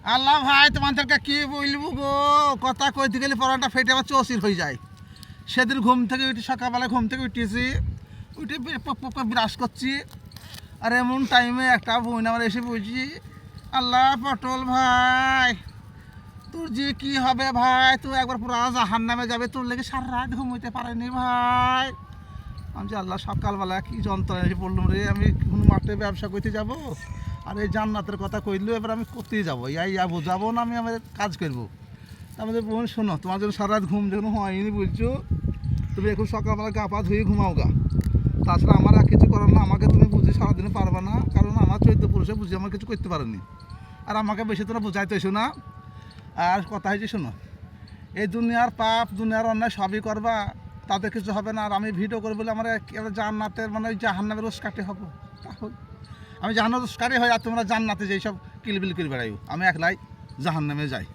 আল্লাহ ভাই তোমাদেরকে কি বলবো গো, কথা কইতে গেলে পড়াটা ফেটে আমার চৌচির হয়ে যায়। সেদিন ঘুম থেকে উঠে সকালবেলায় ঘুম থেকে উঠেছি, উঠে ব্রাশ করছি, আর এমন টাইমে একটা বোন আমার এসে বলছি, আল্লাহ পটল ভাই তোর যে কি হবে ভাই, তুই একবার পুরো জাহান নামে যাবে, তোর লেগে সারা রাত ঘুমোইতে পারেনি ভাই। আমি যে আল্লাহ সকালবেলা কি যন্ত্রণা এসে পড়লাম রে, আমি কোনো মাঠে ব্যবসা করতে যাব, আর এই জান্নাতের কথা কইলেও এবার আমি করতেই যাবো, যাবো যাবো না, আমি আমার কাজ করবো। আমাদের বোন শোনো, তোমার জন্য সারা রাত ঘুম যখন হয়নি বলছো, তুমি এখন সকালবেলা গা পা ধুয়ে ঘুমাও গা। তাছাড়া আমার আর কিছু করার না, আমাকে তুমি বুঝে সারাদিনে পারবে না, কারণ আমার চৈত্য পুরুষে বুঝে আমার কিছু করতে পারেনি। আর আমাকে বেশি তোরা বোঝাইতে এসো না। আর কথা হয়েছে শোনো, এই দুনিয়ার পাপ দুনিয়ার অন্যায় সবই করবা, তাতে কিছু হবে না। আর আমি ভিডিও করে বলে আমার জান্নাতের মানে জাহান্নামের রোজকাটি হবো, তাহলে আমি জাহান্নামের রোজকাটি হই, আর তোমরা জান্নাতে যেই সব কিলবিল করে বেড়াইও, আমি একলাই জাহান্নামে যাই।